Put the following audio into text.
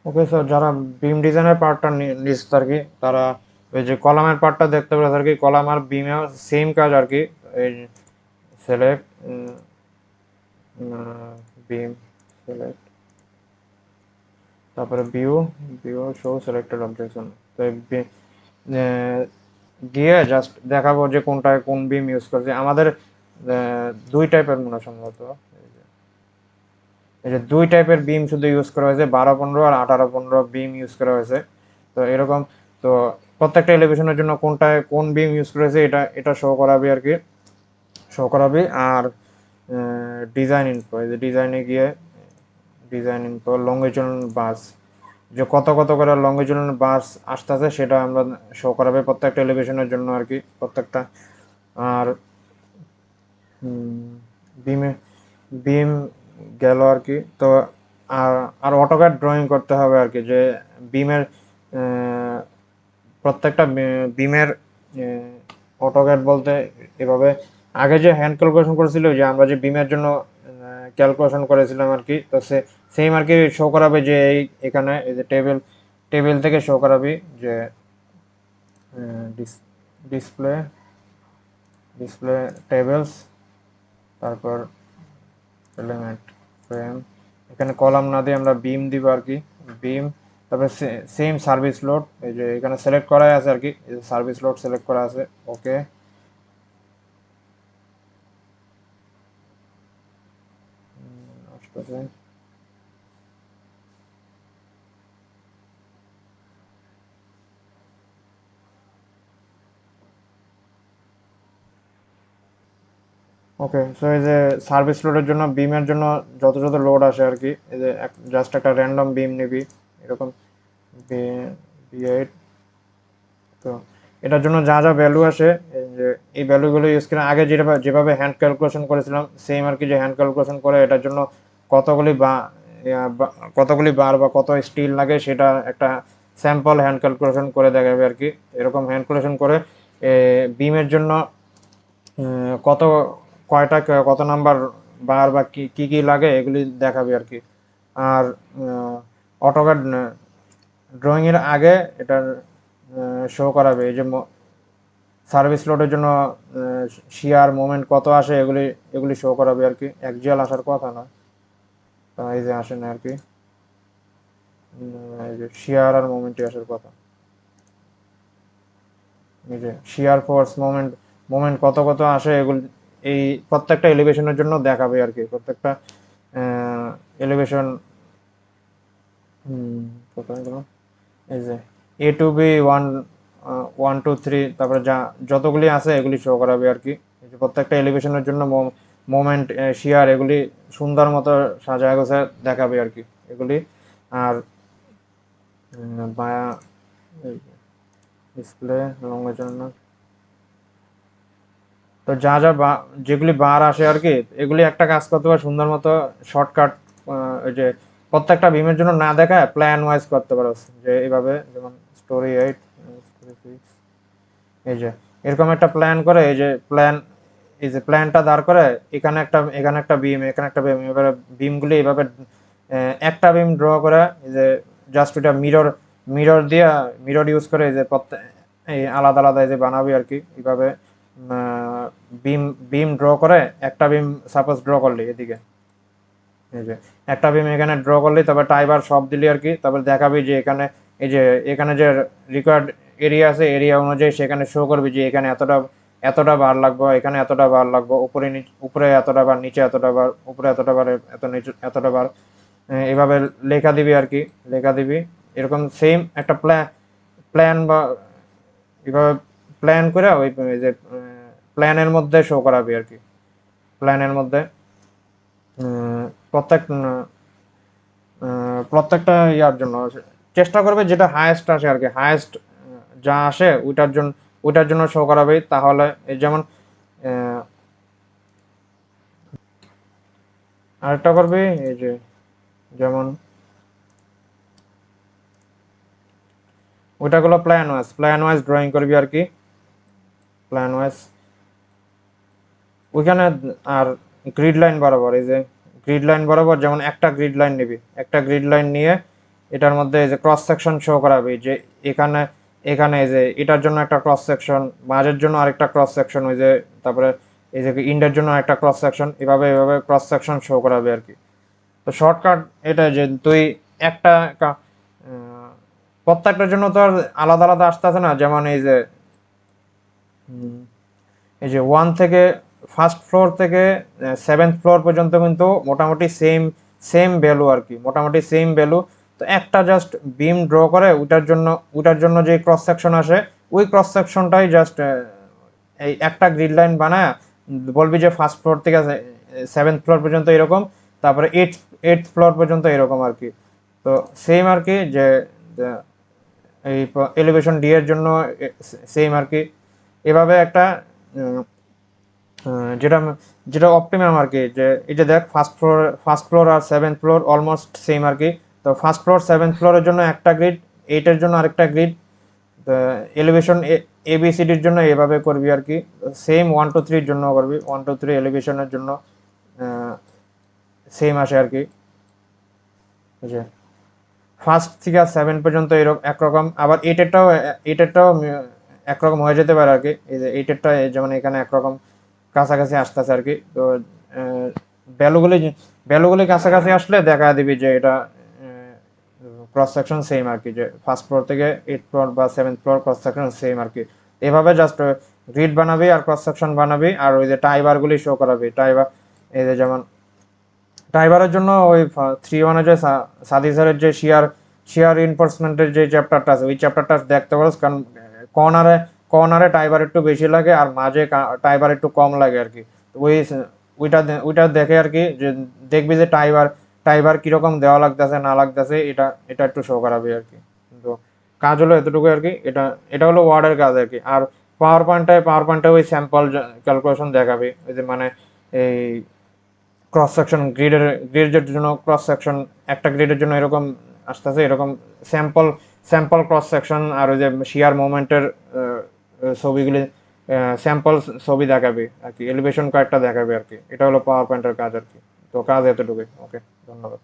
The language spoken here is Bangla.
ওকে স্যার, যারা বিম ডিজাইনের পার্টটা নিচ্ছে আর কি, তারা ওই যে কলামের পার্টটা দেখতে পারে আর কি, কলাম আর বিমে সেম কাজ আর কি। এই সিলেক্ট বিম, সিলেক্ট, তারপরে view, view show selected objection. তো গিয়ে জাস্ট দেখাবো যে কোনটায় কোন বিম ইউজ করছে আমাদের। দুই টাইপের মনে হয় সম্ভবত, এই যে দুই টাইপের বিম শুধু ইউজ করা হয়েছে, 12-15 আর 18-15 বিম ইউজ করা হয়েছে। তো এরকম, তো প্রত্যেকটা এলিভেশনের জন্য কোনটায় কোন বিম ইউজ করেছে এটা এটা শো করাবে আর কি, শো করাবে। আর ডিজাইন ইনফো, এই যে ডিজাইনে গিয়ে ডিজাইন ইনফো লঙ্গিচুডাল বাস, যে কত কত করে লঙ্গিচুডাল বাস আসতেছে সেটা আমরা শো করাবে প্রত্যেকটা এলিভেশনের জন্য আর কি, প্রত্যেকটা। আর বিমে বিম গেল আর কি। তো আর আর অটোক্যাড ড্রয়িং করতে হবে আর কি, যে বিমের প্রত্যেকটা বিমের অটোক্যাড বলতে এভাবে আগে যে হ্যান্ড ক্যালকুলেশন করেছিল, যে আমরা যে বিমের জন্য ক্যালকুলেশন করেছিলাম আর কি, তো সেম আর কি শো করাবে, যে এই এখানে এই যে টেবিল টেবিল থেকে শো করাবি যে ডিসপ্লে ডিসপ্লে টেবিলস, তারপর এলিমেন্ট ফ্রেম, এখানে কলাম না দিয়ে আমরা বিম দিব আর কি, বিম। তারপরে সেম সার্ভিস লোড, এই যে এখানে সিলেক্ট করা আছে আর কি, সার্ভিস লোড সিলেক্ট করা আছে। ওকে, আসতেছে। ওকে, সো এই যে সার্ভিস লোডের জন্য বিমের জন্য যত যত লোড আসে আর কি, এই যে জাস্ট একটা র্যান্ডম বিম নিবি এরকম, বি8। তো এটার জন্য যা যা ভ্যালু আসে, এই যে এই ভ্যালুগুলো ইউজ করে আগে যেভাবে যেভাবে হ্যান্ড ক্যালকুলেশন করেছিলাম সেম আর কি, যে হ্যান্ড ক্যালকুলেশন করে এটার জন্য কতগুলি কতগুলি বার বা কত স্টিল লাগে সেটা একটা স্যাম্পল হ্যান্ড ক্যালকুলেশন করে দেখাবে আর কি। এরকম হ্যান্ড ক্যালকুলেশন করে বিমের জন্য কত কয়টা কত নাম্বার বার বা কি কি কি লাগে এগুলি দেখাবে আর কি। আর অটোক্যাড ড্রয়িং এর আগে এটার শো করাবে, এই যে সার্ভিস লোডের জন্য শিয়ার মোমেন্ট কত আসে এগুলি এগুলি শো করাবে আর কি, অ্যাকচুয়াল আসার কথা না, এই যে আসে না আর কি। এই যে শিয়ার আর মোমেন্টই আসার কথা, এই যে শিয়ার ফোর্স মোমেন্ট মোমেন্ট কত কত আসে এগুলি এই প্রত্যেকটা এলিভেশনের জন্য দেখাবে আর কি, প্রত্যেকটা এলিভেশন। কোথায় গেল, এই যে A to B 1, 1 2 3, তারপরে যা যতগুলি আছে এগুলি শো করাবে আর কি। এই যে প্রত্যেকটা এলিভেশনের জন্য মোমেন্ট শিয়ার এগুলি সুন্দর মতো সাজায় গোছায় দেখাবে আর কি এগুলি। আর বায়া ডিসপ্লে লঙ্গের জন্য, তো যা যা যেগুলি বার আসে আর কি, এগুলি একটা কাজ করতে পারে সুন্দর মতো শর্টকাট, ওই যে প্রত্যেকটা বিমের জন্য না দেখায় প্ল্যান ওয়াইজ করতে পারো, যে এইভাবে যেমন story 8, story 6, এই যে এরকম একটা প্ল্যান করে, এই যে প্ল্যান, এই যে প্ল্যানটা দাঁড় করে এখানে একটা বিম এখানে একটা বিম, এবারে বিমগুলি এইভাবে একটা বিম ড্র করে, এই যে জাস্ট এটা মিরর মিরর দিয়া মিরর ইউজ করে, এই যে এই আলাদা আলাদা এই যে বানাবি আর কি এইভাবে। বিম বিম ড্র করে একটা বিম সাপোজ ড্র করলি এদিকে, এই যে একটা বিম এখানে ড্র করলি, তারপর টাইবার সব দিলি আর কি, তারপর দেখাবি যে এখানে এই যে এখানে যে রিকোয়ার্ড এরিয়া আছে এরিয়া অনুযায়ী সেখানে শো করবি যে এখানে এতটা এতটা বার লাগবে, এখানে এতটা বার লাগবে, উপরে এতটা বার, নিচে এতটা বার, উপরে এতটা বার, এত নিচে এতটা বার, এভাবে লেখা দিবি আর কি, লেখা দিবি। এরকম সেম একটা প্ল্যান বা এভাবে প্ল্যান করে ওই যে প্ল্যানের মধ্যে শো করাবি আর কি, প্ল্যানের মধ্যে প্রত্যেক প্রত্যেকটা ইয়ার জন্য চেষ্টা করবে যেটা হায়েস্ট আসে আর কি, হায়েস্ট যা আসে ওইটার জন্য শো করাবে। তাহলে এই যেমন আরেকটা করবি, এই যে যেমন ওইটাগুলো প্ল্যান ওয়াইজ ড্রয়িং করবি আর কি, প্ল্যান ওয়াইজ ওইখানে। আর গ্রিড লাইন বরাবর, এই যে গ্রিড লাইন বরাবর যেমন একটা গ্রিড লাইন নিবি, একটা গ্রিড লাইন নিয়ে এটার মধ্যে এই যে ক্রস সেকশন শো করাবে, যে এখানে এখানে এই যে এটার জন্য একটা ক্রস সেকশন, মাঝের জন্য আরেকটা ক্রস সেকশন, ওই যে তারপরে এই যে ইন্ডের জন্য একটা ক্রস সেকশন, এভাবে ক্রস সেকশন শো করাবে আর কি। তো শর্টকাট এটা যে তুই একটা প্রত্যেকটার জন্য তো আর আলাদা আলাদা আসতেছে না, যেমন এই যে ওয়ান থেকে ফার্স্ট ফ্লোর থেকে সেভেন্থ ফ্লোর পর্যন্ত কিন্তু মোটামুটি সেম সেম ভ্যালু আর কি, মোটামুটি সেম ভ্যালু। তো একটা জাস্ট বিম ড্র করে ওটার জন্য যে ক্রস সেকশন আসে, ওই ক্রস সেকশনটাই জাস্ট এই একটা গ্রিড লাইন বানায় বলবি যে ফার্স্ট ফ্লোর থেকে সেভেন্থ ফ্লোর পর্যন্ত এরকম, তারপরে এইট ফ্লোর পর্যন্ত এরকম আর কি। তো সেম আর কি, যে এই এলিভেশন ডি এর জন্য সেম আর কি। এভাবে একটা যেটা যেটা অপটিমাম আর কি, যে এই যে দেখ ফার্স্ট ফ্লোর আর সেভেন্থ ফ্লোর অলমোস্ট সেম আর কি। তো ফার্স্ট ফ্লোর সেভেন্থ ফ্লোরের জন্য একটা গ্রিড, এইটের জন্য আরেকটা গ্রিড, এলিভেশন এবিসিডির জন্য এভাবে করবি আর কি। সেম 1 2 3 জন্য করবি, 1 2 3 এলিভেশনের জন্য সেম আসে আর কি। বুঝে ফার্স্ট থেকে সেভেন পর্যন্ত এরকম একরকম, আবার এইটেরটাও একরকম হয়ে যেতে পারে আর কি। এই যে এইটেরটা যেমন এখানে একরকম কাছাকাছি আসতেছে আর কি। তো ভ্যালুগুলি ভ্যালুগুলি কাছাকাছি আসলে দেখা দিবি যে এটা ক্রস সেকশন সেম আর কি, যে ফার্স্ট ফ্লোর থেকে এইট ফ্লোর বা seventh floor cross section same আর কি। এভাবে জাস্ট গ্রিড বানাবি আর ক্রস সেকশন বানাবি, আর ওই যে টাইবারগুলি শো করাবি। টাইবার এই যে যেমন টাইবারের জন্য ওই 3-1 যে সাদি স্যারের যে শিয়ার ইনফোর্সমেন্টের যে চ্যাপ্টারটা আছে, ওই চ্যাপ্টারটা দেখতে পারো, কারণ কর্নারে কর্নারে টাইবার একটু বেশি লাগে আর মাঝে টাইবার একটু কম লাগে আর কি। ওই ওইটা দেখে আর কি, যে দেখবি যে টাইবার কিরকম দেওয়া লাগতেছে না লাগতেছে, এটা এটা একটু শো করাবে আর কি। কিন্তু কাজ হলো এতটুকু আর কি। এটা এটা হলো ওয়ার্ডের কাজ আর কি। আর পাওয়ার পয়েন্টে ওই স্যাম্পল ক্যালকুলেশন দেখাবে, ওই যে মানে এই ক্রস সেকশন গ্রিডের জন্য ক্রস সেকশন, একটা গ্রিডের জন্য এরকম আসতেছে, এরকম স্যাম্পল স্যাম্পল ক্রস সেকশন, আর ওই যে শিয়ার মোমেন্টের ছবিগুলি স্যাম্পল ছবি দেখাবে আর কি, এলিভেশন কয়েকটা দেখাবে আর কি। এটা হলো পাওয়ার পয়েন্টের কাজ আর কি। তো কাজ এতটুকুই। ওকে, ধন্যবাদ।